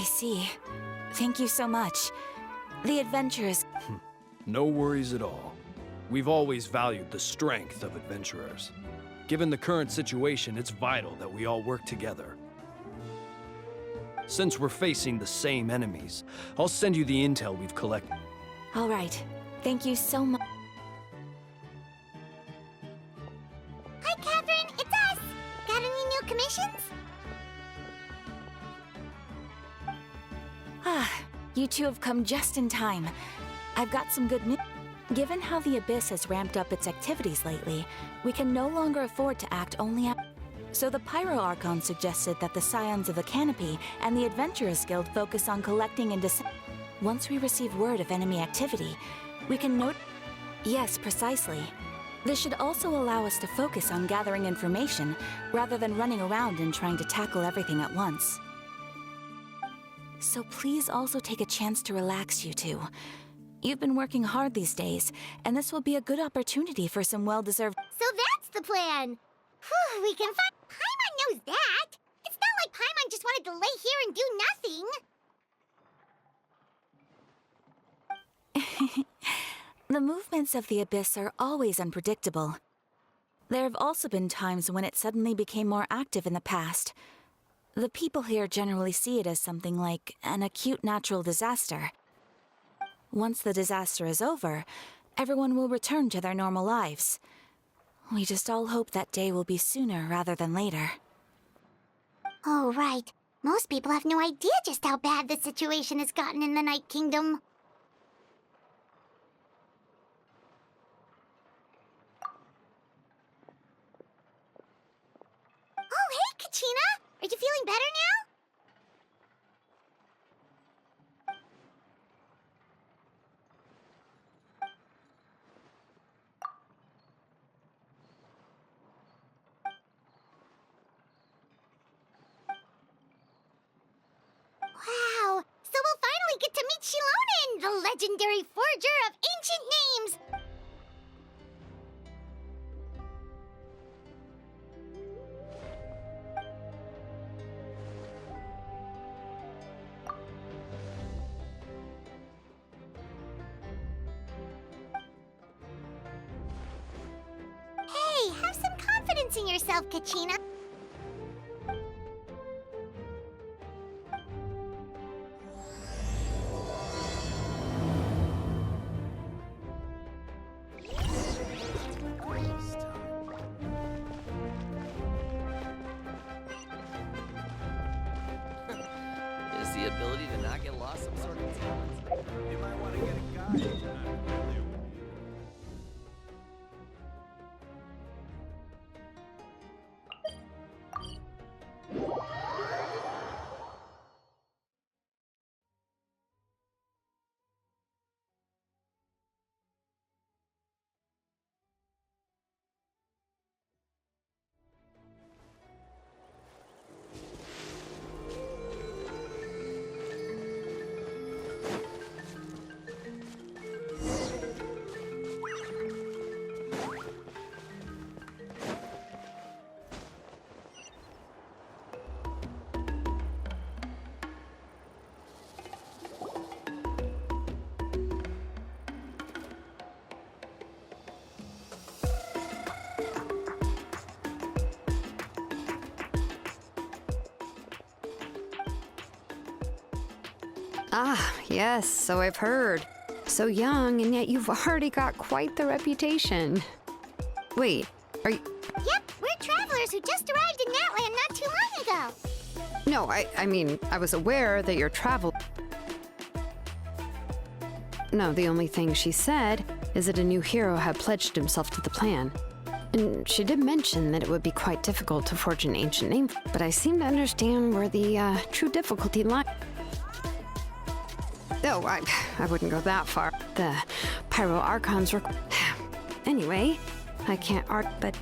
I see. Thank you so much. The adventurers... No worries at all. We've always valued the strength of adventurers. Given the current situation, it's vital that we all work together. Since we're facing the same enemies, I'll send you the intel we've collected. All right. Thank you so much. Hi, Catherine. It's us. Got any new commissions? You two have come just in time. I've got some good news. Given how the Abyss has ramped up its activities lately, we can no longer afford to act only at... So the Pyro Archon suggested that the Scions of the Canopy and the Adventurers Guild focus on collecting and Once we receive word of enemy activity, we can note... Yes, precisely. This should also allow us to focus on gathering information, rather than running around and trying to tackle everything at once. So please also take a chance to relax, you two. You've been working hard these days, and this will be a good opportunity for some well-deserved... So that's the plan. Whew, we can find... Paimon knows that. It's not like Paimon just wanted to lay here and do nothing. The movements of the Abyss are always unpredictable. There have also been times when it suddenly became more active in the past. The people here generally see it as something like an acute natural disaster. Once the disaster is over, everyone will return to their normal lives. We just all hope that day will be sooner rather than later. Oh, right. Most people have no idea just how bad the situation has gotten in the Night Kingdom. Oh, hey, Kachina! Are you feeling better now? Wow! So we'll finally get to meet Shilonen, the legendary forger of ancient names! Hey, have some confidence in yourself, Kachina. Is the ability to not get lost some sort of talent? You might want to get a guide. Ah, yes, so I've heard. So young, and yet you've already got quite the reputation. Wait, are you... Yep, we're travelers who just arrived in Natland not too long ago. No, I mean, I was aware that you're travel... No, the only thing she said is that a new hero had pledged himself to the plan. And she did mention that it would be quite difficult to forge an ancient name, but I seem to understand where the true difficulty lies. Oh, I wouldn't go that far. The Pyro Archons were... Anyway, I can't art, but...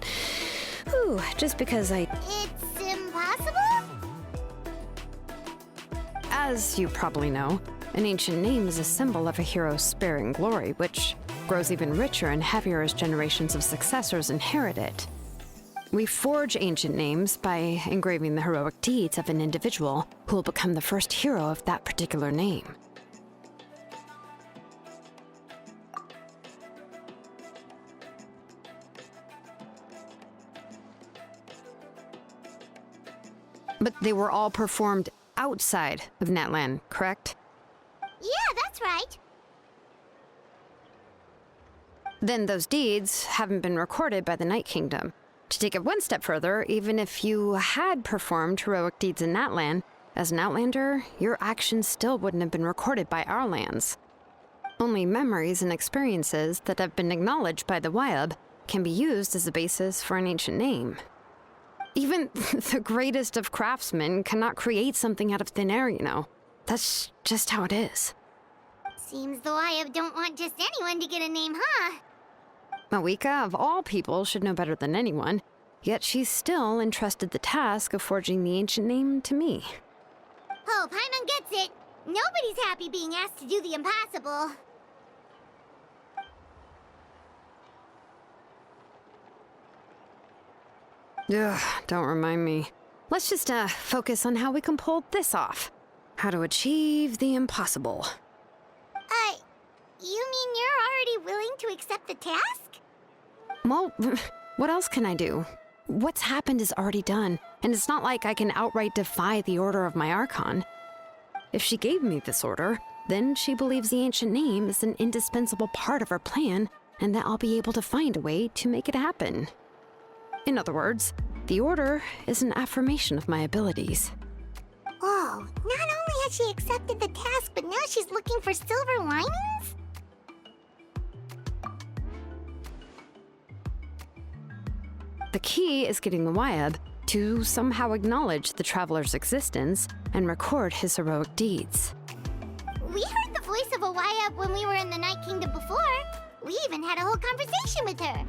Ooh, just because I... It's impossible? As you probably know, an ancient name is a symbol of a hero's sparing glory, which grows even richer and heavier as generations of successors inherit it. We forge ancient names by engraving the heroic deeds of an individual who will become the first hero of that particular name. But they were all performed outside of Natlan, correct? Yeah, that's right. Then those deeds haven't been recorded by the Night Kingdom. To take it one step further, even if you had performed heroic deeds in Natlan, as an Outlander, your actions still wouldn't have been recorded by our lands. Only memories and experiences that have been acknowledged by the Wyab can be used as a basis for an ancient name. Even the greatest of craftsmen cannot create something out of thin air, you know. That's just how it is. Seems the Wyab don't want just anyone to get a name, huh? Mawika, of all people, should know better than anyone, yet she's still entrusted the task of forging the ancient name to me. Oh, Paimon gets it. Nobody's happy being asked to do the impossible. Ugh, don't remind me. Let's just, focus on how we can pull this off. How to achieve the impossible. You mean you're already willing to accept the task? Well, what else can I do? What's happened is already done, and it's not like I can outright defy the order of my Archon. If she gave me this order, then she believes the ancient name is an indispensable part of her plan, and that I'll be able to find a way to make it happen. In other words, the order is an affirmation of my abilities. Oh, not only has she accepted the task, but now she's looking for silver linings? The key is getting the Wyab to somehow acknowledge the traveler's existence and record his heroic deeds. We heard the voice of a Wyab when we were in the Night Kingdom before. We even had a whole conversation with her.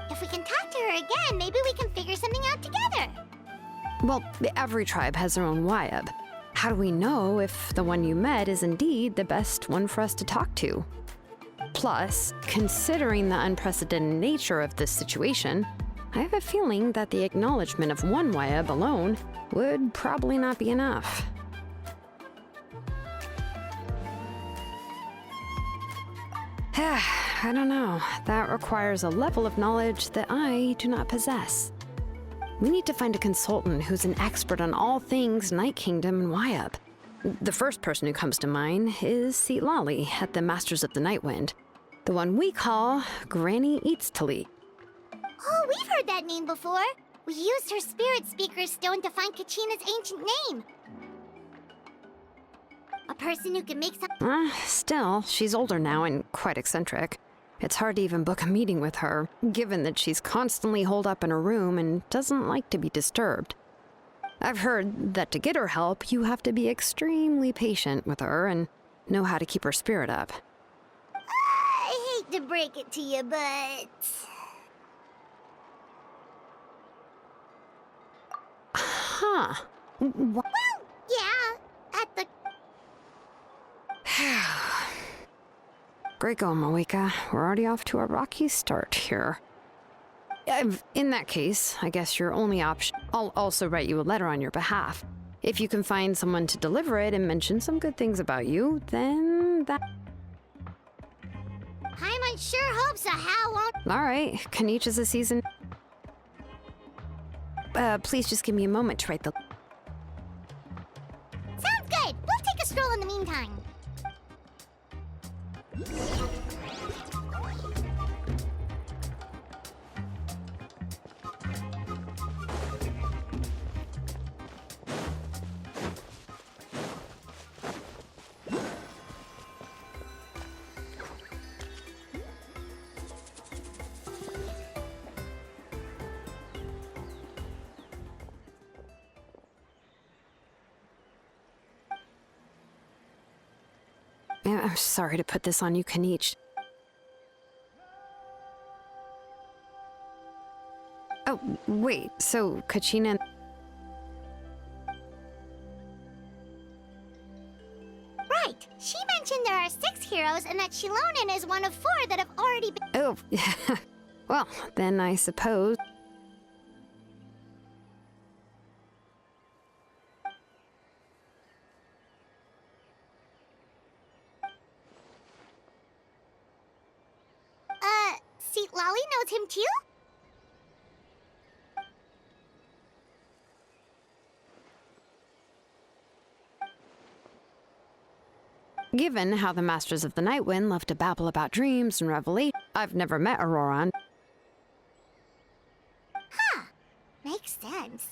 If we can talk to her again, maybe we can figure something out together. Well, every tribe has their own Wyab. How do we know if the one you met is indeed the best one for us to talk to? Plus, considering the unprecedented nature of this situation, I have a feeling that the acknowledgement of one Wyab alone would probably not be enough. I don't know. That requires a level of knowledge that I do not possess. We need to find a consultant who's an expert on all things Night Kingdom and Wyab. The first person who comes to mind is Lali at the Masters of the Nightwind, the one we call Granny Eats Tali. Oh, we've heard that name before. We used her spirit speaker stone to find Kachina's ancient name. A person who can make some... Still, she's older now and quite eccentric. It's hard to even book a meeting with her, given that she's constantly holed up in her room and doesn't like to be disturbed. I've heard that to get her help, you have to be extremely patient with her and know how to keep her spirit up. I hate to break it to you, but... Huh. Well, yeah, at the... Great going, Mawika. We're already off to a rocky start here. In that case, I guess your only option... I'll also write you a letter on your behalf. If you can find someone to deliver it and mention some good things about you, then that... Paimon sure hopes a Hal won't... Alright, Kanich is a season... please just give me a moment to write the... Sounds good! We'll take a stroll in the meantime. I'm sorry to put this on you, Kanich. Oh, wait, so Kachina... Right! She mentioned there are 6 heroes and that Shilonen is one of 4 that have already been... Oh, Well, then I suppose... See, Lolly knows him too? Given how the Masters of the Nightwind love to babble about dreams and revelation, I've never met Auroran. Huh. Makes sense.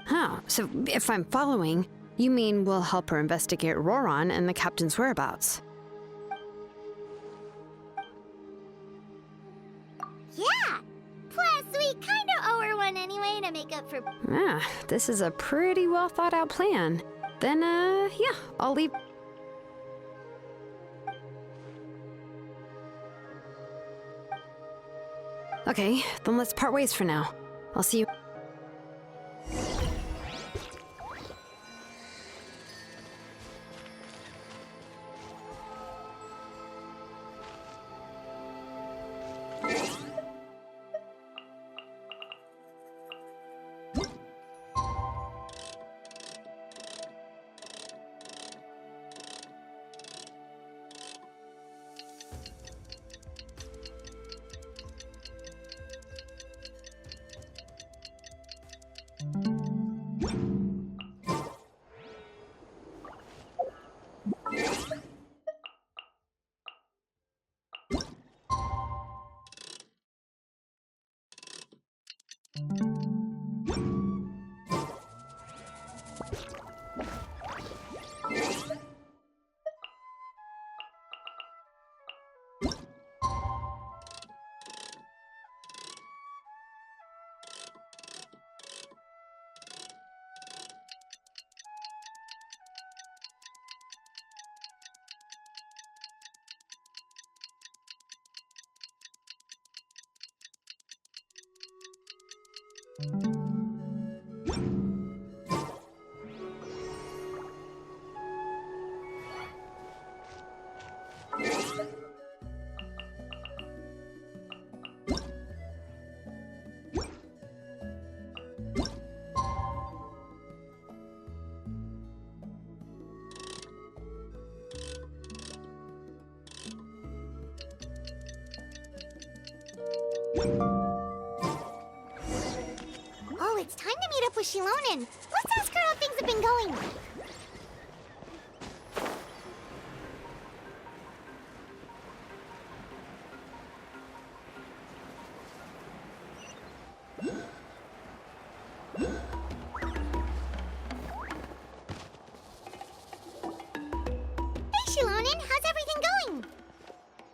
Huh, so if I'm following, you mean we'll help her investigate Auroran and the captain's whereabouts? Yeah! Plus, we kinda owe her one anyway to make up for... Ah, this is a pretty well thought out plan. Then, yeah, I'll leave... Okay, then let's part ways for now. I'll see you... Oh, it's time to meet up with Shilonen. Let's ask her how things have been going. Hey, Shilonen, how's everything going?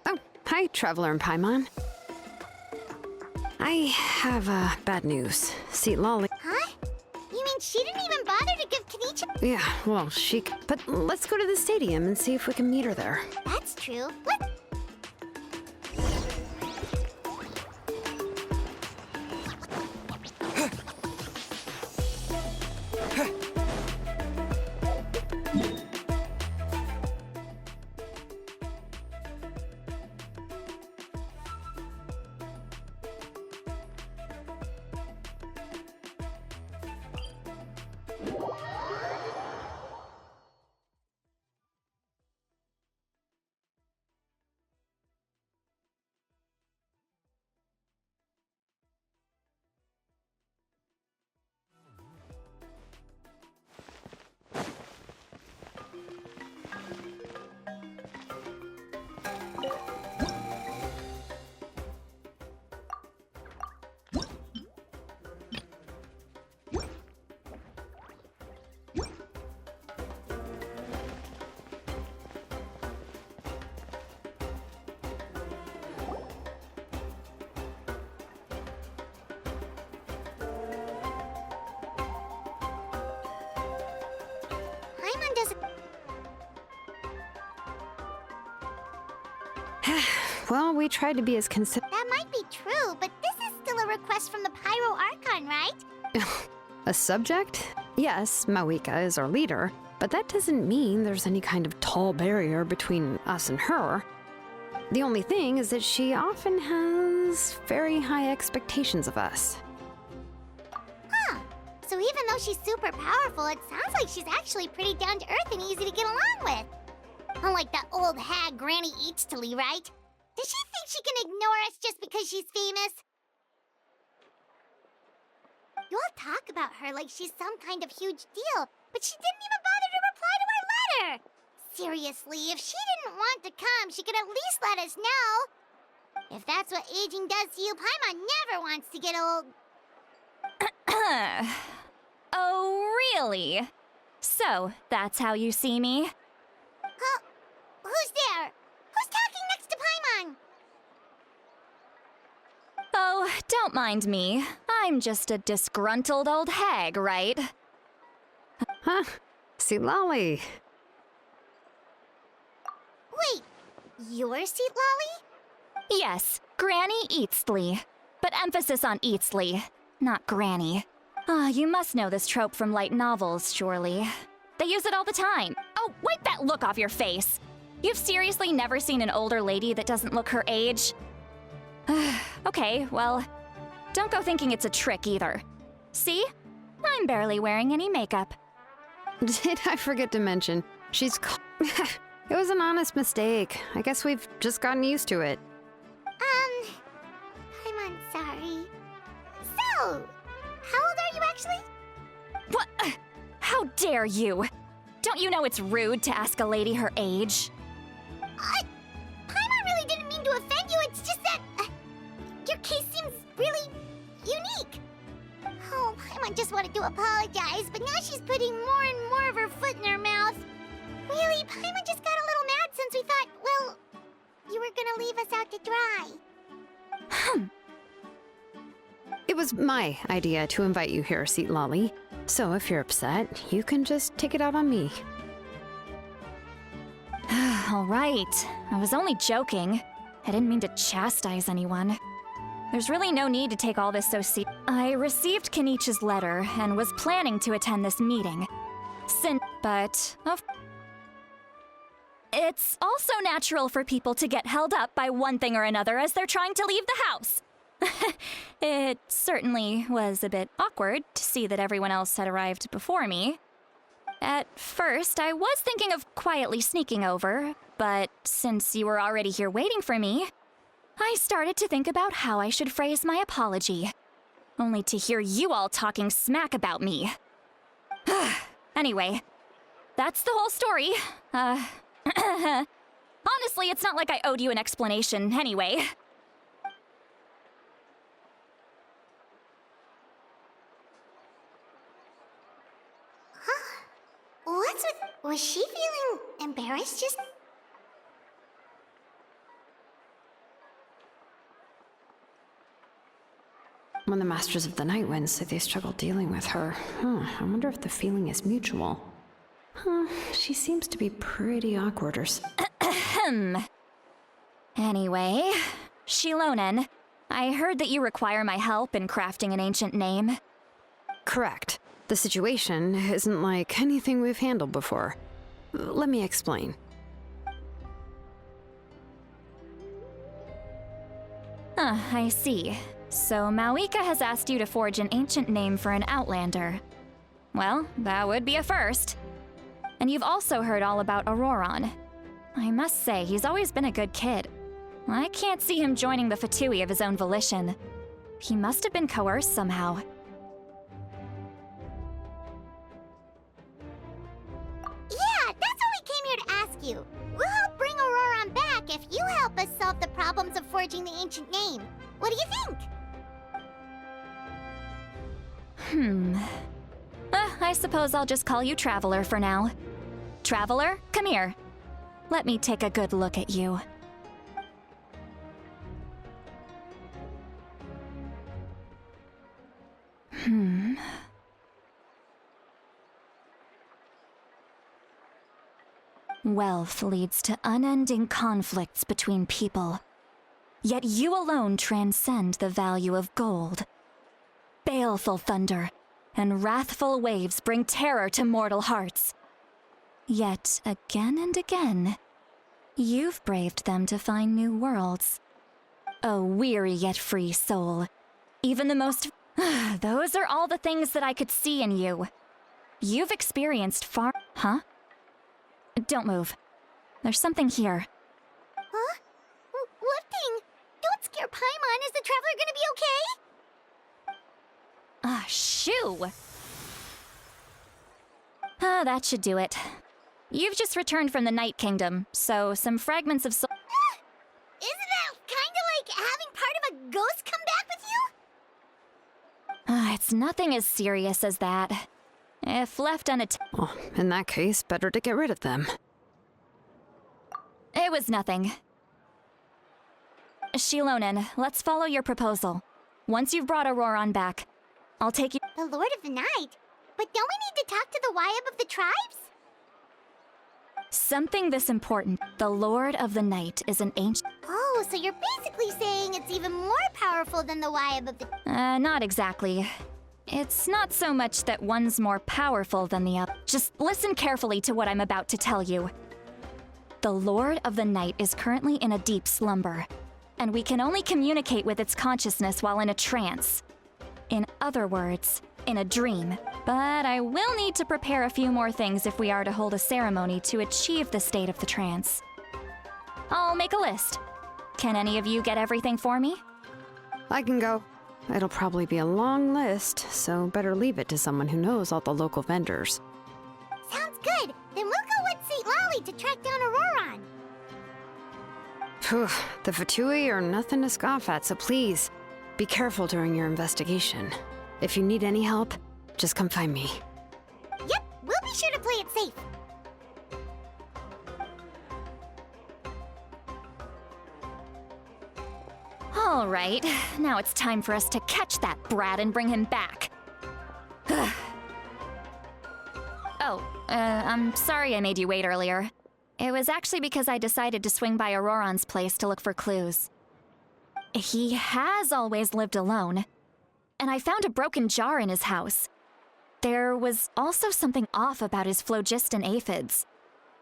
Oh, hi, Traveler and Paimon. I have, bad news. See, Lolly... Huh? You mean she didn't even bother to give Kenichi... Yeah, well, But let's go to the stadium and see if we can meet her there. That's true. What? Paimon doesn't... Well, we tried to be as considerate... That might be true, but this is still a request from the Pyro Archon, right? A subject? Yes, Mawika is our leader, but that doesn't mean there's any kind of tall barrier between us and her. The only thing is that she often has very high expectations of us. Huh. So even though she's super powerful, it sounds like she's actually pretty down to earth and easy to get along with. Unlike that old hag Granny Eatstily, right? Does she think she can ignore us just because she's famous? You all talk about her like she's some kind of huge deal, but she didn't even bother to reply to our letter! Seriously, if she didn't want to come, she could at least let us know. If that's what aging does to you, Paimon never wants to get old. Oh, really? So, that's how you see me? Huh? Who's there? Who's talking next to Paimon? Oh, don't mind me. I'm just a disgruntled old hag, right? Huh? See, Lolly. Wait, you're Seat Lolly? Yes, Granny Eatstly. But emphasis on Eatstly, not Granny. Ah, you must know this trope from light novels, surely. They use it all the time. Oh, wipe that look off your face! You've seriously never seen an older lady that doesn't look her age? Okay, well, don't go thinking it's a trick either. See? I'm barely wearing any makeup. Did I forget to mention, she's It was an honest mistake. I guess we've just gotten used to it. Paimon, sorry. So, how old are you actually? What? How dare you? Don't you know it's rude to ask a lady her age? Paimon really didn't mean to offend you, it's just that... your case seems really unique. Oh, Paimon just wanted to apologize, but now she's putting more and more of her foot in her mouth. Really, Paimon just got a little mad since we thought, well, you were gonna leave us out to dry. It was my idea to invite you here, Seat Lolly. So if you're upset, you can just take it out on me. All right. I was only joking. I didn't mean to chastise anyone. There's really no need to take all this so seriously. I received Kenichi's letter and was planning to attend this meeting. It's also natural for people to get held up by one thing or another as they're trying to leave the house. It certainly was a bit awkward to see that everyone else had arrived before me. At first, I was thinking of quietly sneaking over, but since you were already here waiting for me, I started to think about how I should phrase my apology. Only to hear you all talking smack about me. Anyway, that's the whole story. Honestly, it's not like I owed you an explanation anyway. What's with... was she feeling embarrassed just... When the Masters of the Night Wind say they struggle dealing with her, I wonder if the feeling is mutual. She seems to be pretty awkward or Anyway, Shilonen, I heard that you require my help in crafting an ancient name. Correct. The situation isn't like anything we've handled before. Let me explain. I see. So Mawika has asked you to forge an ancient name for an Outlander. Well, that would be a first. And you've also heard all about Auroron. I must say, he's always been a good kid. I can't see him joining the Fatui of his own volition. He must have been coerced somehow. Yeah, that's what we came here to ask you. We'll help bring Auroron back if you help us solve the problems of forging the ancient name. What do you think? I suppose I'll just call you Traveler for now. Traveler, come here. Let me take a good look at you. Wealth leads to unending conflicts between people. Yet you alone transcend the value of gold. Baleful thunder and wrathful waves bring terror to mortal hearts. Yet, again and again, you've braved them to find new worlds. O weary yet free soul. Even the most... Those are all the things that I could see in you. You've experienced far... Huh? Don't move. There's something here. Huh? What thing? Don't scare Paimon. Is the traveler gonna be okay? Ah, shoo! That should do it. You've just returned from the Night Kingdom, so some fragments of soul... Isn't that kinda like having part of a ghost come back with you? It's nothing as serious as that. If left unattended... Oh, in that case, better to get rid of them. It was nothing. Shilonen, let's follow your proposal. Once you've brought Auroron back, I'll take you... The Lord of the Night? But don't we need to talk to the Wyab of the tribes? Something this important. The Lord of the Night is an ancient... Oh, so you're basically saying it's even more powerful than the Wyab of the... Not exactly. It's not so much that one's more powerful than the other. Just listen carefully to what I'm about to tell you. The Lord of the Night is currently in a deep slumber, and we can only communicate with its consciousness while in a trance. In other words, in a dream. But I will need to prepare a few more things if we are to hold a ceremony to achieve the state of the trance. I'll make a list. Can any of you get everything for me? I can go. It'll probably be a long list, so better leave it to someone who knows all the local vendors. Sounds good. Then we'll go with St. Lolly to track down Auroron. Phew, the Fatui are nothing to scoff at, so please, be careful during your investigation. If you need any help, just come find me. Yep, we'll be sure to play it safe. All right, now it's time for us to catch that brat and bring him back. I'm sorry I made you wait earlier. It was actually because I decided to swing by Auroron's place to look for clues. He has always lived alone, and I found a broken jar in his house. There was also something off about his phlogiston aphids,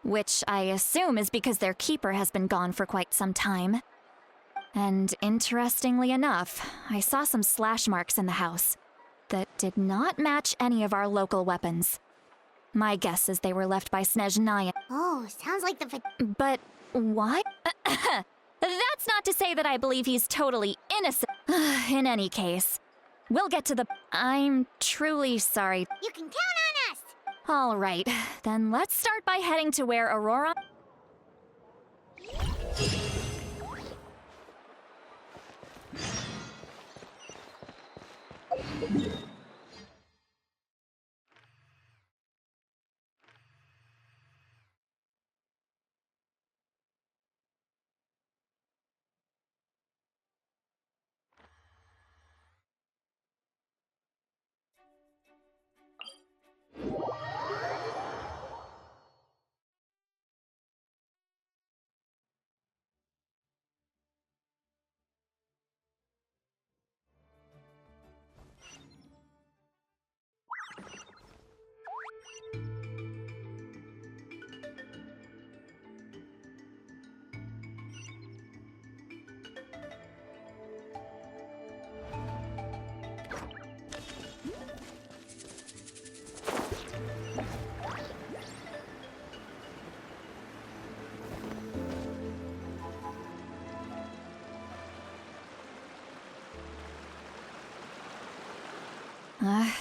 which I assume is because their keeper has been gone for quite some time. And interestingly enough, I saw some slash marks in the house that did not match any of our local weapons. My guess is they were left by Snezhnaya. Oh, sounds like the... But why? That's not to say that I believe he's totally innocent. In any case, we'll get to the... I'm truly sorry. You can count on us! All right, then let's start by heading to where Aurora...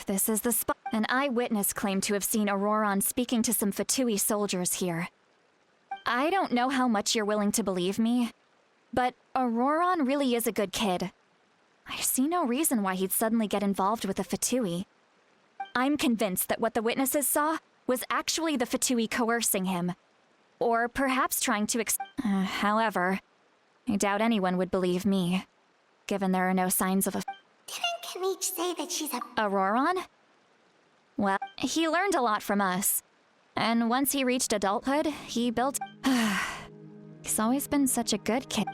This is the spot. An eyewitness claimed to have seen Auroron speaking to some Fatui soldiers here. I don't know how much you're willing to believe me, but Auroron really is a good kid. I see no reason why he'd suddenly get involved with the Fatui. I'm convinced that what the witnesses saw was actually the Fatui coercing him, or perhaps trying to however, I doubt anyone would believe me, given there are no signs of a... Didn't Kanich say that she's a... Auroron? Well, he learned a lot from us. And once he reached adulthood, he built... He's always been such a good kid.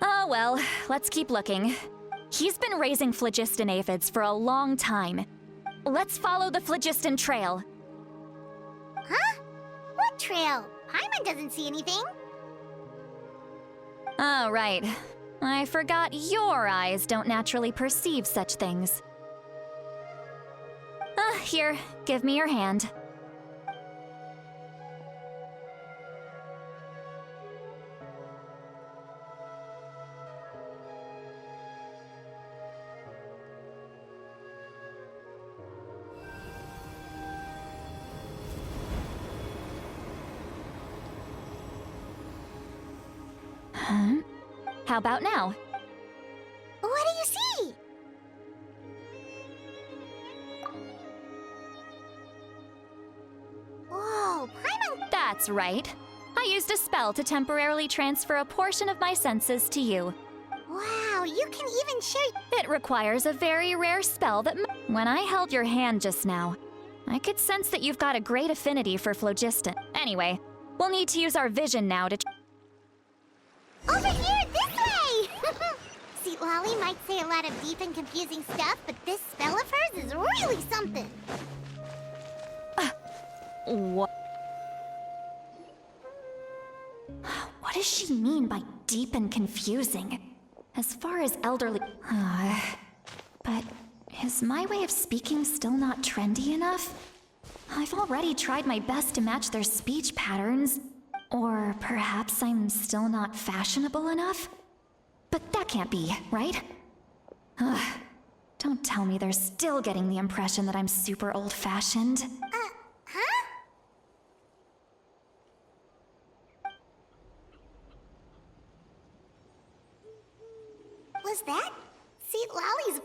Oh well, let's keep looking. He's been raising phlogiston aphids for a long time. Let's follow the phlogiston trail. Huh? What trail? Paimon doesn't see anything. Oh, right. I forgot your eyes don't naturally perceive such things. Here, give me your hand. Huh? How about now? What do you see? Whoa, Paimon! That's right. I used a spell to temporarily transfer a portion of my senses to you. Wow, you can even share... It requires a very rare spell that... When I held your hand just now, I could sense that you've got a great affinity for phlogiston. Anyway, we'll need to use our vision now to... Over here, this way! See, Lolly might say a lot of deep and confusing stuff, but this spell of hers is really something. What? What does she mean by deep and confusing? As far as elderly... but is my way of speaking still not trendy enough? I've already tried my best to match their speech patterns. Or perhaps I'm still not fashionable enough? But that can't be, right? Don't tell me they're still getting the impression that I'm super old-fashioned. Huh? Was that? See, Lolly's...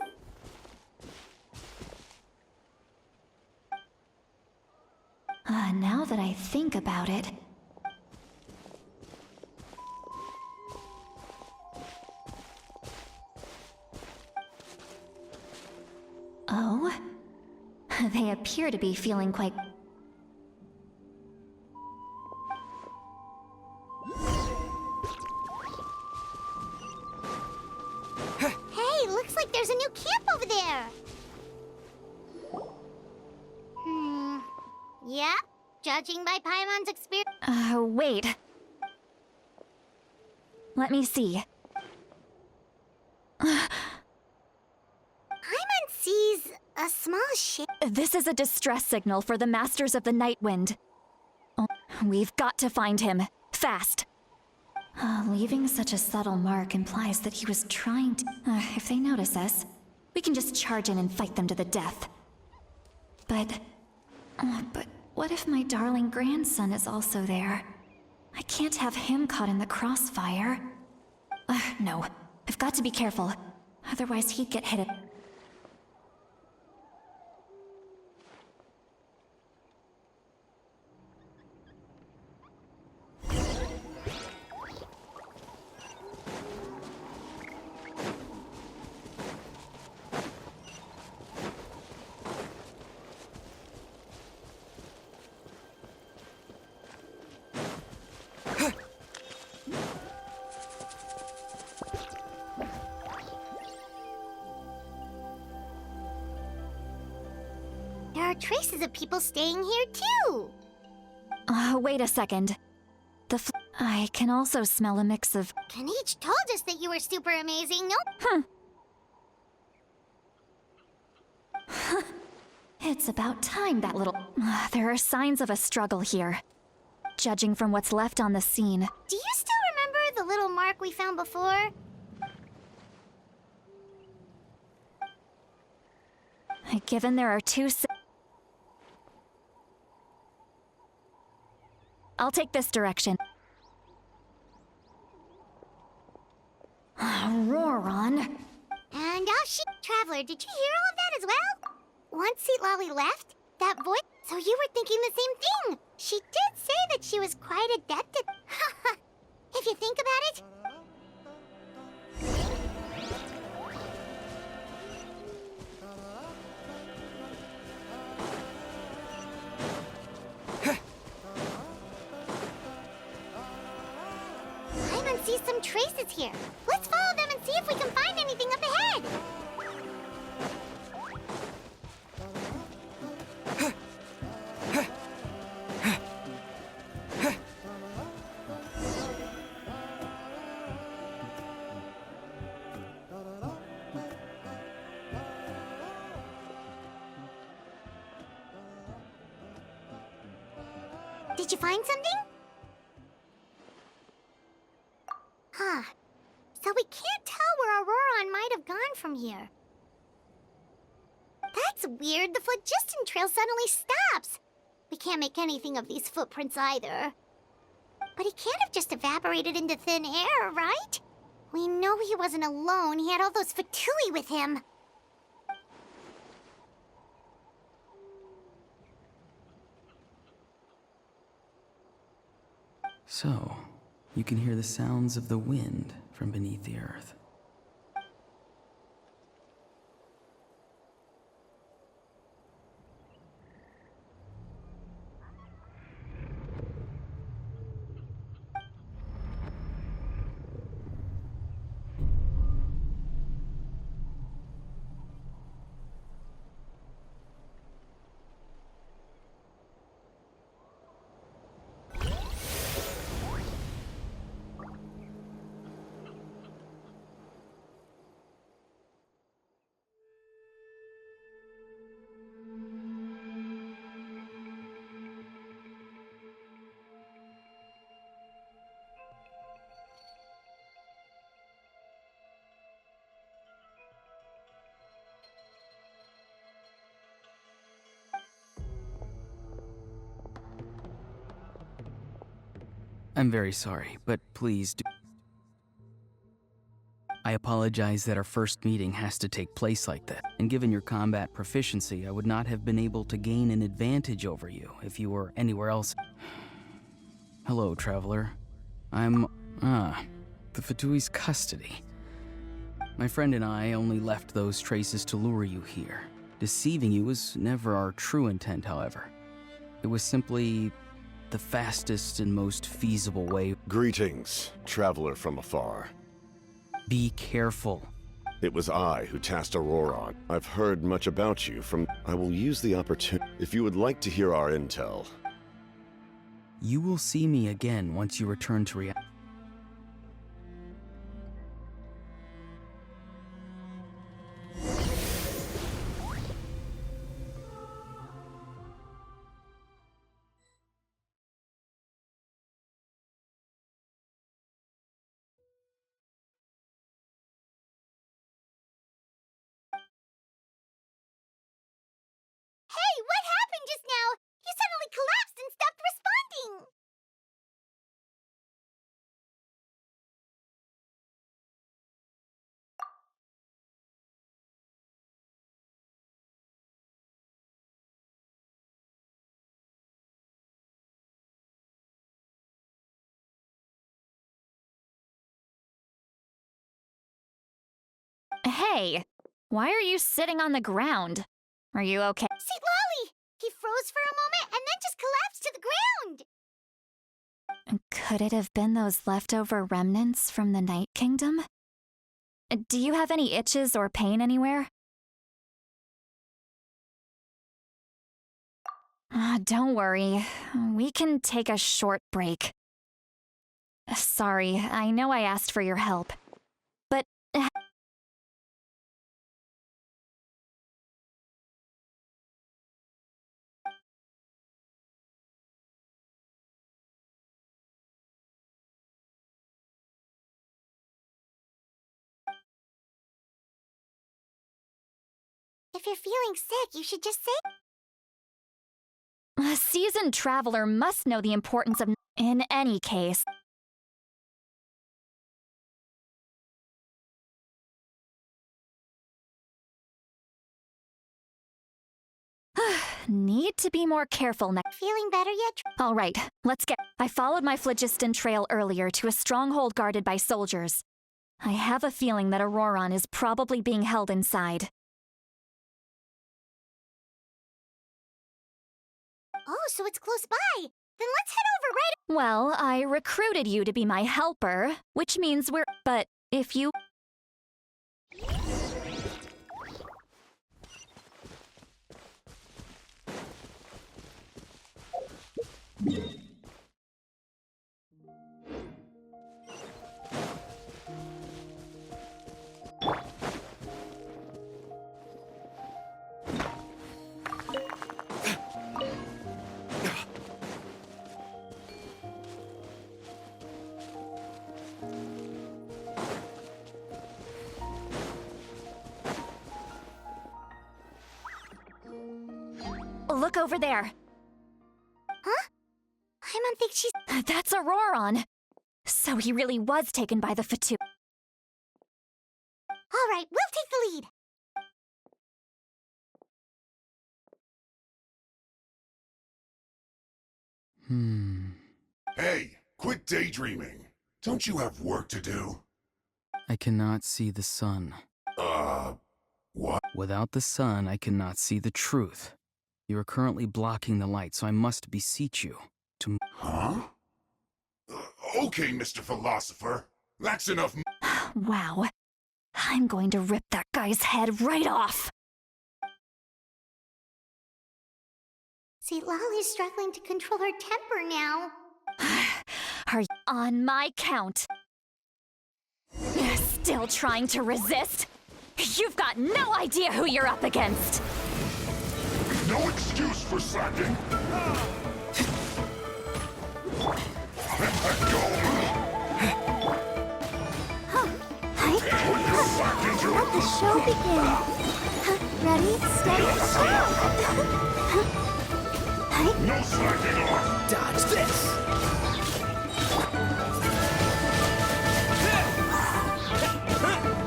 Now that I think about it... Oh? They appear to be feeling quite... Hey, looks like there's a new camp over there. Yep, judging by Paimon's experience... wait. Let me see. Paimon sees a small ship. This is a distress signal for the Masters of the Night Wind. Oh, we've got to find him. Fast. Leaving such a subtle mark implies that he was trying to... if they notice us, we can just charge in and fight them to the death. But what if my darling grandson is also there? I can't have him caught in the crossfire. No. I've got to be careful. Otherwise he'd get hit. There are traces of people staying here, too. Wait a second. I can also smell a mix of... Kaniche told us that you were super amazing, no? It's about time that little... there are signs of a struggle here. Judging from what's left on the scene. Do you still remember the little mark we found before? Given there are two... I'll take this direction. Roron. And Traveler, did you hear all of that as well? Once Seat Lolly left, that voice... So you were thinking the same thing. She did say that she was quite adept at... If you think about it... Paimon sees some traces here. Let's follow them and see if we can find anything up ahead. Did you find something? Huh. So we can't tell where Auroron might have gone from here. That's weird. The phlogiston trail suddenly stops. We can't make anything of these footprints either. But he can't have just evaporated into thin air, right? We know he wasn't alone. He had all those Fatui with him. So, you can hear the sounds of the wind from beneath the earth. I'm very sorry, but please do. I apologize that our first meeting has to take place like that, and given your combat proficiency, I would not have been able to gain an advantage over you if you were anywhere else. Hello, traveler. I'm, the Fatui's custody. My friend and I only left those traces to lure you here. Deceiving you was never our true intent, however. It was simply the fastest and most feasible way. Greetings, traveler from afar. Be careful. It was I who tasked Auroron. I've heard much about you from... I will use the opportunity. If you would like to hear our intel... You will see me again once you return to reality. Hey, what happened just now? You suddenly collapsed and stopped responding. Hey, why are you sitting on the ground? Are you okay? See, Lolly! He froze for a moment and then just collapsed to the ground. Could it have been those leftover remnants from the Night Kingdom? Do you have any itches or pain anywhere? Don't worry. We can take a short break. Sorry, I know I asked for your help. But... If you're feeling sick, you should just say... A seasoned traveler must know the importance of... In any case... Need to be more careful next. Feeling better yet? All right, let's get... I followed my phlogiston trail earlier to a stronghold guarded by soldiers. I have a feeling that Auroron is probably being held inside. Oh, so it's close by. Then let's head over right... Well, I recruited you to be my helper, which means we're... But if you... Look over there. Huh? I don't think she's... That's Auroron. So he really was taken by the Fatu. All right, we'll take the lead. Hey, quit daydreaming. Don't you have work to do? I cannot see the sun. What? Without the sun, I cannot see the truth. You are currently blocking the light, so I must beseech you to... Huh? Okay, Mr. Philosopher. That's enough. Wow. I'm going to rip that guy's head right off. See, Lolly's struggling to control her temper now. Are you on my count? Still trying to resist? You've got no idea who you're up against. No excuse for slacking. Let go. Let the show begin. Ready, steady, No slacking off. Dodge this!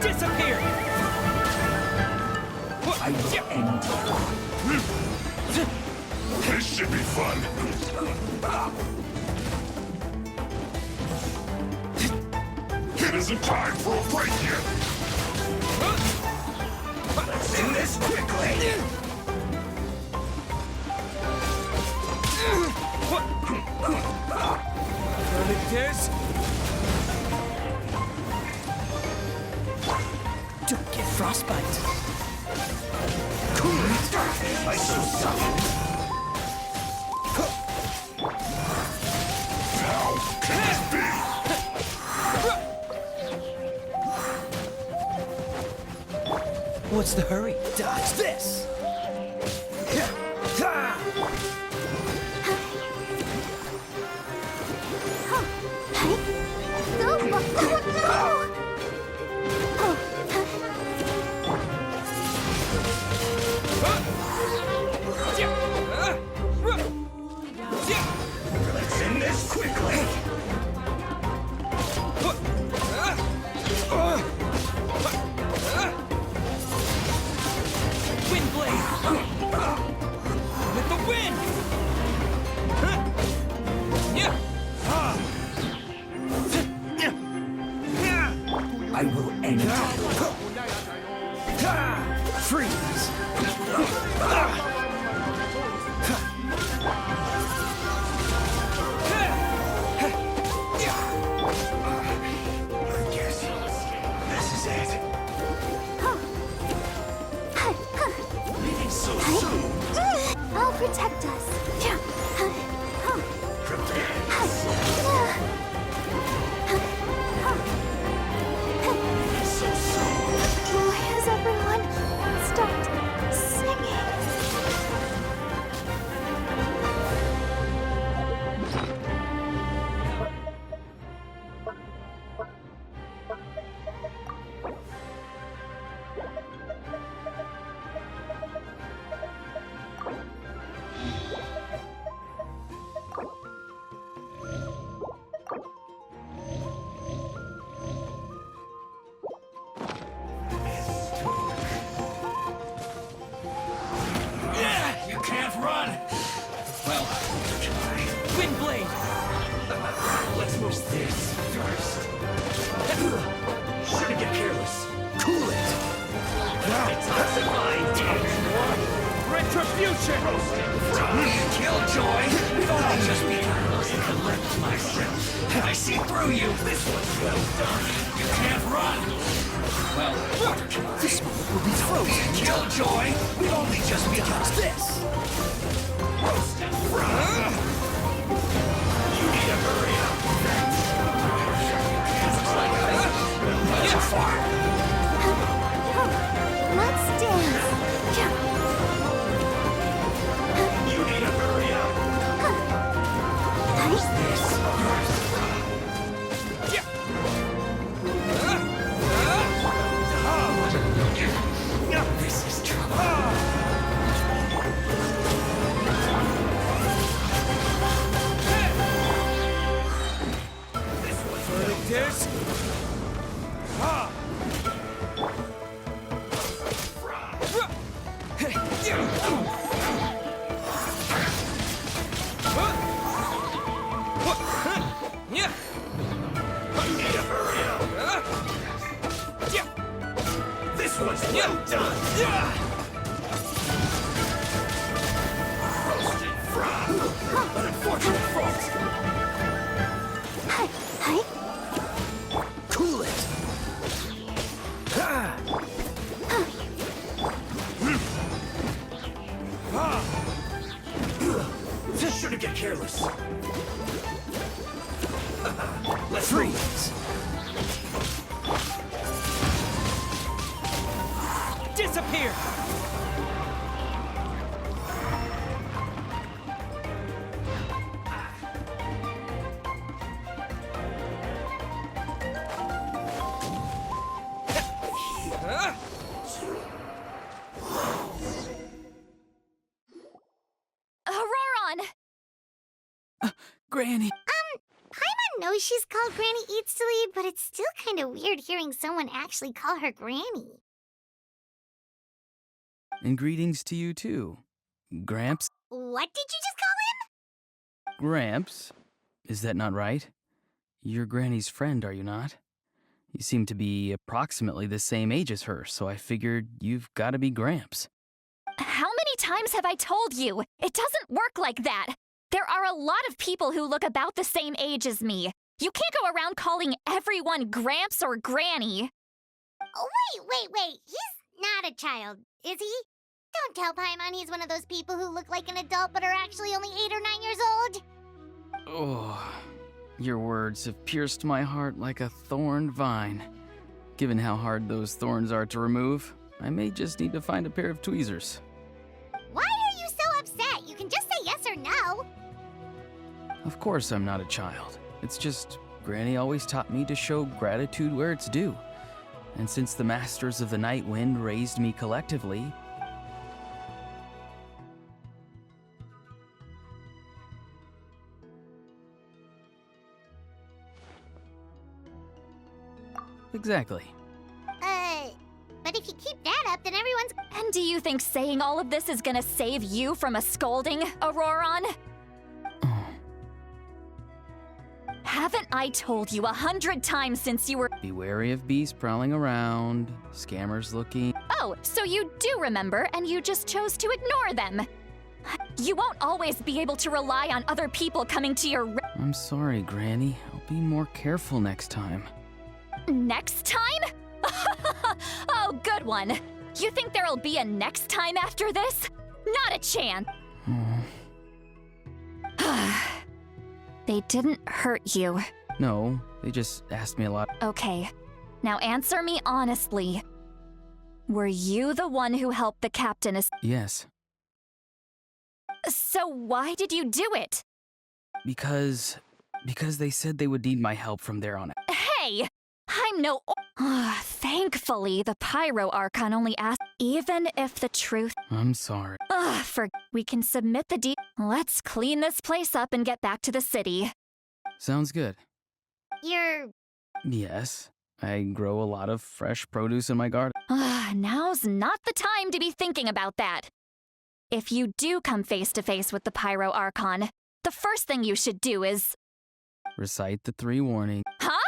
Disappear! I will end you. This should be fun. It isn't time for a break yet. Let's do this quickly! Like this? Don't get frostbite. Cool it! I so suck. How can this be? What's the hurry? Dodge this! Let's end this quickly. Wind blade! With the wind! I will end you. Freeze! I guess this is it. Leaving so soon. I'll protect us. So soon. Why has everyone stopped singing? You can't run! Well, wind blade! Let's push this first. Shouldn't get careless. Cool it! Detoxifying anymore! Retribution! Killjoy! We've only just begun to collect myself. I see through you! This one's well done. You can't run! Well, this one will be frozen. Killjoy! We've only just begun. This! Roast and fry! You need to hurry up. Not too far. Let's dance. You need to hurry up. This first. This is trouble. well done! Roasted frog! An unfortunate fault! Hi. Cool it! Shouldn't get careless. Let's Freeze! Disappear! Auroron! Granny! Paimon knows she's called Granny Eats to Lead, but it's still kind of weird hearing someone actually call her Granny. And greetings to you too. Gramps? What did you just call him? Gramps? Is that not right? You're Granny's friend, are you not? You seem to be approximately the same age as her, so I figured you've got to be Gramps. How many times have I told you? It doesn't work like that. There are a lot of people who look about the same age as me. You can't go around calling everyone Gramps or Granny. Oh, wait. He's not a child, is he? Don't tell Paimon he's one of those people who look like an adult but are actually only 8 or 9 years old. Oh, your words have pierced my heart like a thorned vine. Given how hard those thorns are to remove, I may just need to find a pair of tweezers. Why are you so upset? You can just say yes or no. Of course I'm not a child. It's just Granny always taught me to show gratitude where it's due. And since the Masters of the Night Wind raised me collectively, exactly. But if you keep that up, then everyone's... And do you think saying all of this is gonna save you from a scolding, Auroron? Haven't I told you 100 times since you were— Be wary of beasts prowling around, scammers looking. Oh, so you do remember, and you just chose to ignore them. You won't always be able to rely on other people coming to your— I'm sorry, Granny. I'll be more careful next time. Next time? Oh, good one. You think there'll be a next time after this? Not a chance. They didn't hurt you. No, they just asked me a lot. Okay, now answer me honestly. Were you the one who helped the captain Yes. So why did you do it? Because they said they would need my help from there on out. Hey! I'm no— Thankfully, the Pyro Archon only asked— Even if the truth— I'm sorry. We can submit the Let's clean this place up and get back to the city. Sounds good. You're... Yes, I grow a lot of fresh produce in my garden. Now's not the time to be thinking about that. If you do come face to face with the Pyro Archon, the first thing you should do is— Recite the 3 warnings. Huh?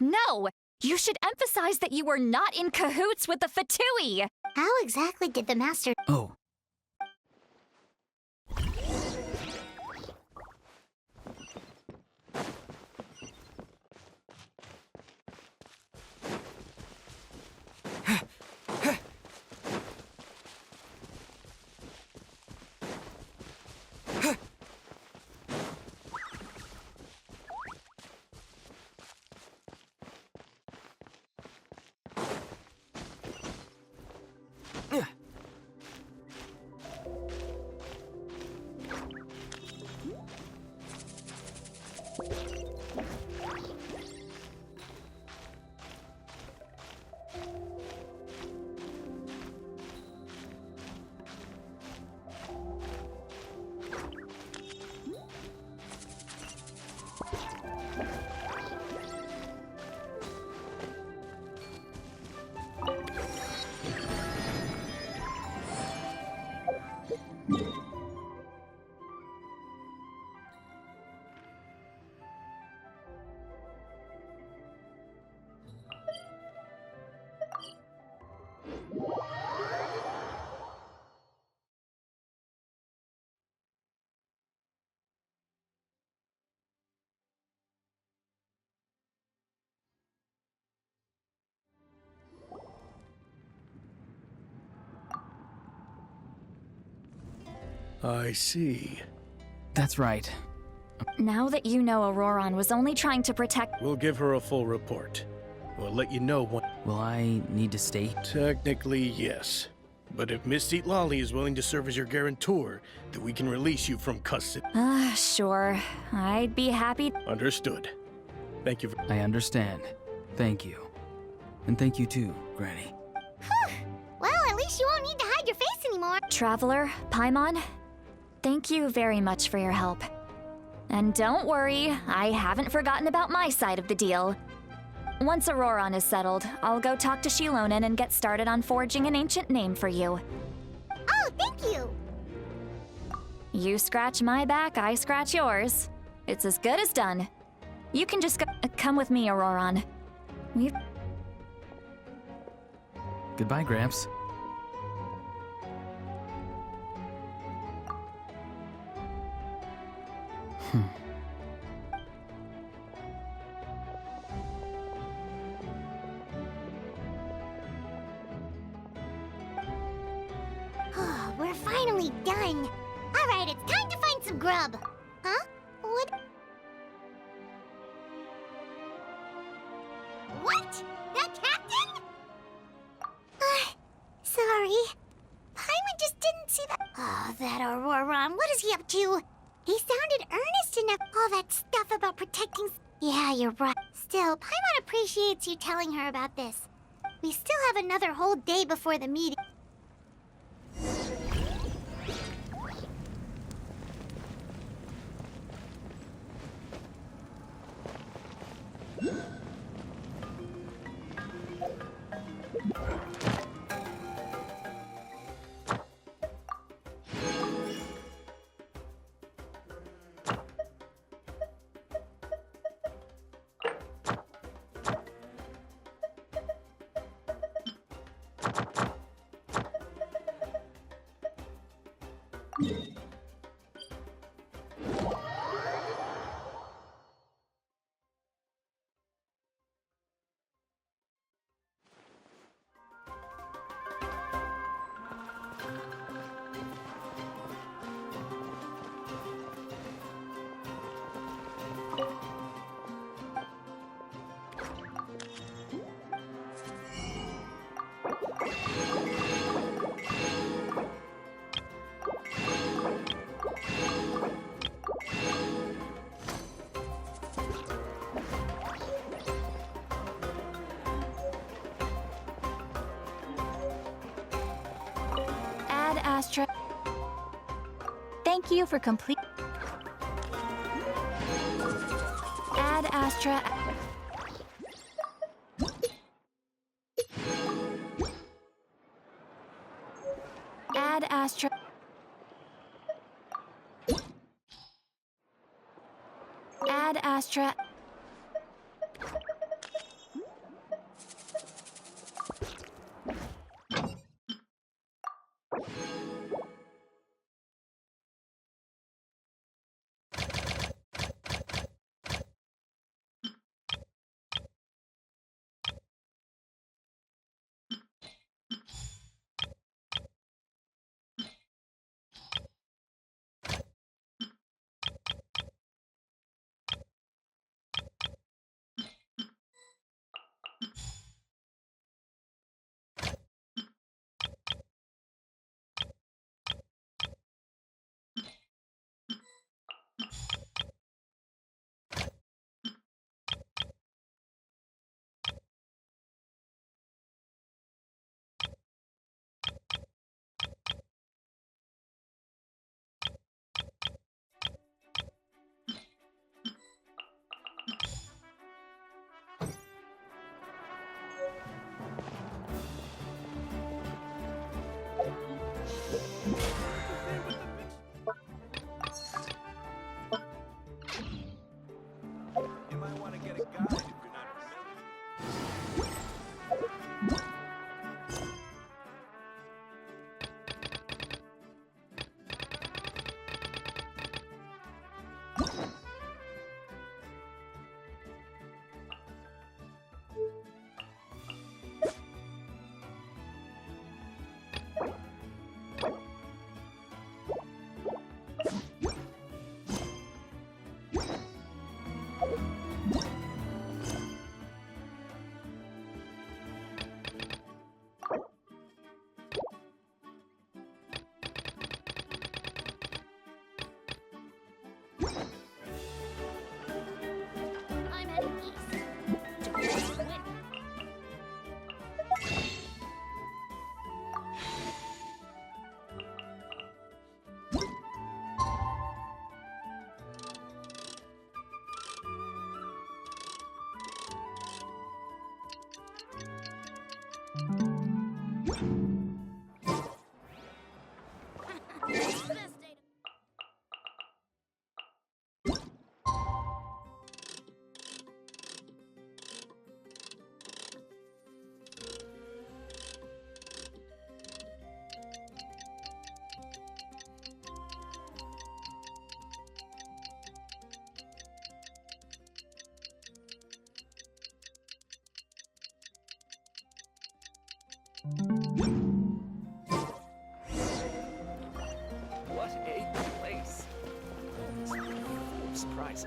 No! You should emphasize that you were not in cahoots with the Fatui! How exactly did the master... Oh. I see. That's right. Now that you know Auroron was only trying to protect— We'll give her a full report. We'll let you know when... Will I need to stay? Technically, yes. But if Miss Eat Lolly is willing to serve as your guarantor, then we can release you from custody. Sure. I'd be happy— Understood. Thank you. I understand. Thank you. And thank you too, Granny. Well, at least you won't need to hide your face anymore. Traveler, Paimon, thank you very much for your help. And don't worry, I haven't forgotten about my side of the deal. Once Auroron is settled, I'll go talk to Shilonen and get started on forging an ancient name for you. Oh, thank you. You scratch my back, I scratch yours. It's as good as done. You can just come with me, Auroron. We've— Goodbye, Gramps. We're finally done. All right, it's time to find some grub. Huh? What? What? That captain? Sorry. Paimon just didn't see that. Oh, that Auroron. What is he up to? He sounded earnest enough. All that stuff about protecting... Yeah, you're right. Still, Paimon appreciates you telling her about this. We still have another whole day before the meeting. Ad Astra. Thank you for complete. Ad Astra. Ad Astra. Ad Astra. I'm heading east. To win. What a place. It's full of surprises.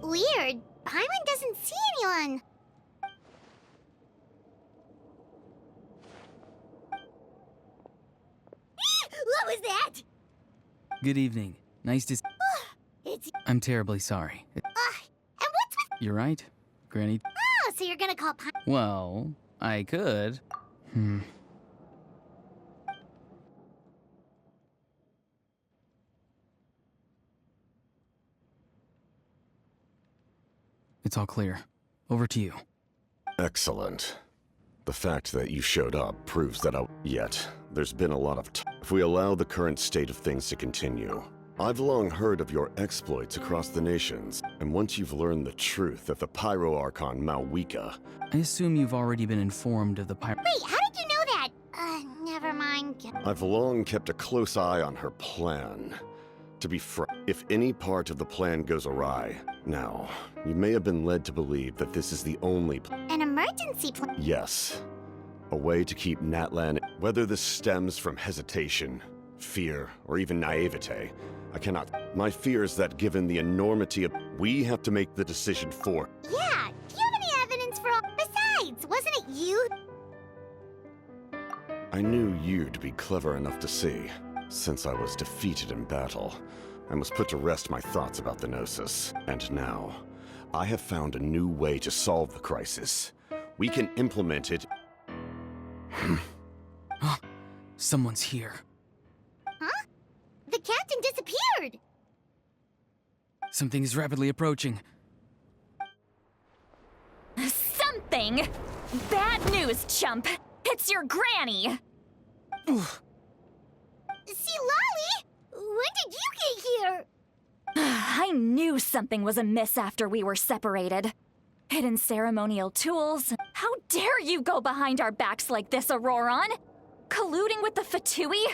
Weird. Paimon doesn't see anyone. What was that? Good evening. Nice to. It's. I'm terribly sorry. And what's with? You're right, Granny. Oh, so you're gonna call Paimon? Well, I could. It's all clear. Over to you. Excellent. The fact that you showed up proves that Yet, there's been a lot of if we allow the current state of things to continue. I've long heard of your exploits across the nations, and once you've learned the truth of the Pyro Archon Malwika... I assume you've already been informed of the Wait, how did you know that? Never mind. I've long kept a close eye on her plan. To be frank, if any part of the plan goes awry... Now, you may have been led to believe that this is the only An emergency plan? Yes. A way to keep Natlan... Whether this stems from hesitation, fear, or even naivete, I cannot... My fear is that given the enormity of... We have to make the decision for... Yeah, do you have any evidence for all... Besides, wasn't it you? I knew you to be clever enough to see. Since I was defeated in battle, I must put to rest my thoughts about the Gnosis. And now, I have found a new way to solve the crisis. We can implement it... Someone's here. Huh? The captain disappeared! Something is rapidly approaching. Something? Bad news, chump. It's your granny. See, Lolly? When did you get here? I knew something was amiss after we were separated. Hidden ceremonial tools. How dare you go behind our backs like this, Auroron? Colluding with the Fatui?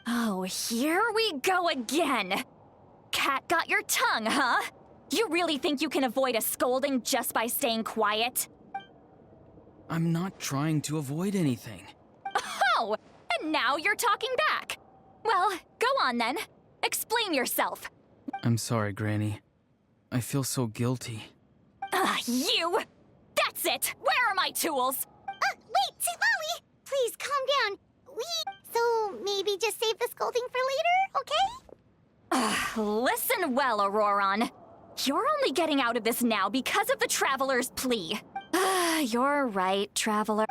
Oh, here we go again. Cat got your tongue, huh? You really think you can avoid a scolding just by staying quiet? I'm not trying to avoid anything. Oh, and now you're talking back. Well, go on then. Explain yourself. I'm sorry, Granny. I feel so guilty. You! That's it! Where are my tools? Wait, see, Lolly! Please, calm down. So, maybe just save the scolding for later, okay? Listen well, Auroron. You're only getting out of this now because of the Traveler's plea. You're right, Traveler.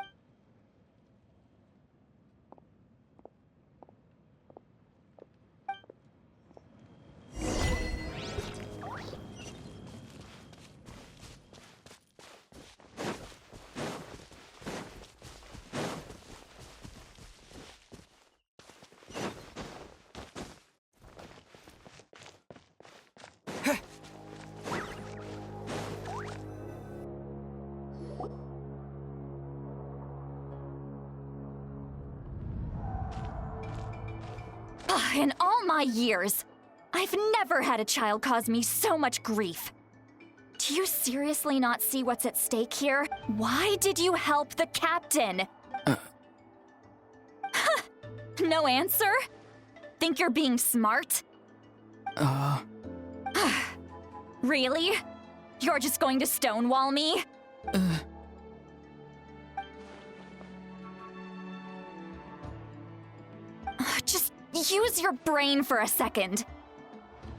In all my years, I've never had a child cause me so much grief. Do you seriously not see what's at stake here? Why did you help the captain? No answer? Think you're being smart? Really? You're just going to stonewall me? Just use your brain for a second.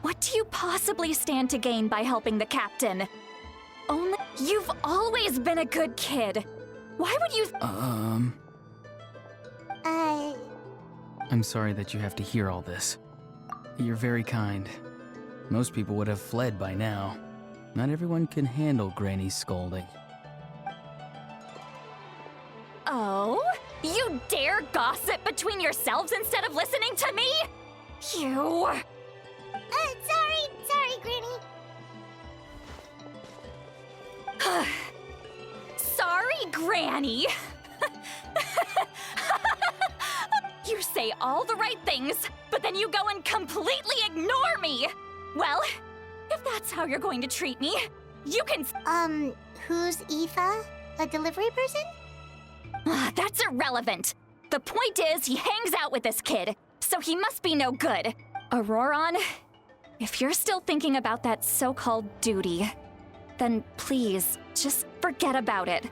What do you possibly stand to gain by helping the captain? Only you've always been a good kid. Why would you? I'm sorry that you have to hear all this. You're very kind. Most people would have fled by now. Not everyone can handle Granny's scolding. Oh? You dare gossip between yourselves instead of listening to me? You... Sorry, Granny. Sorry, Granny. You say all the right things, but then you go and completely ignore me. Well, if that's how you're going to treat me, you can... Who's Aoife? A delivery person? That's irrelevant. The point is, he hangs out with this kid, so he must be no good. Auroron, if you're still thinking about that so-called duty, then please, just forget about it.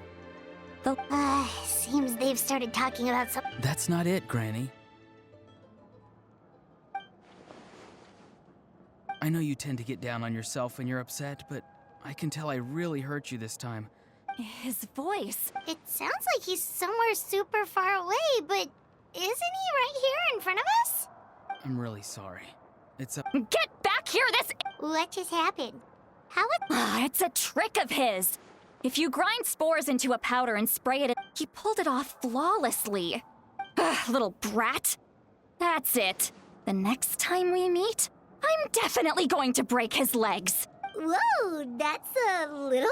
Seems they've started talking about some... That's not it, Granny. I know you tend to get down on yourself when you're upset, but I can tell I really hurt you this time. His voice. It sounds like he's somewhere super far away, but isn't he right here in front of us? I'm really sorry. It's a... Get back here, this... What just happened? How it... It's a trick of his. If you grind spores into a powder and spray it, he pulled it off flawlessly. Little brat. That's it. The next time we meet, I'm definitely going to break his legs. Whoa, that's a little...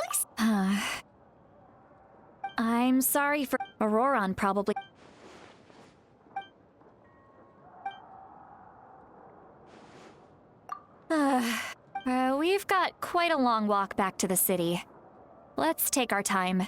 I'm sorry for... Auroron probably... We've got quite a long walk back to the city. Let's take our time.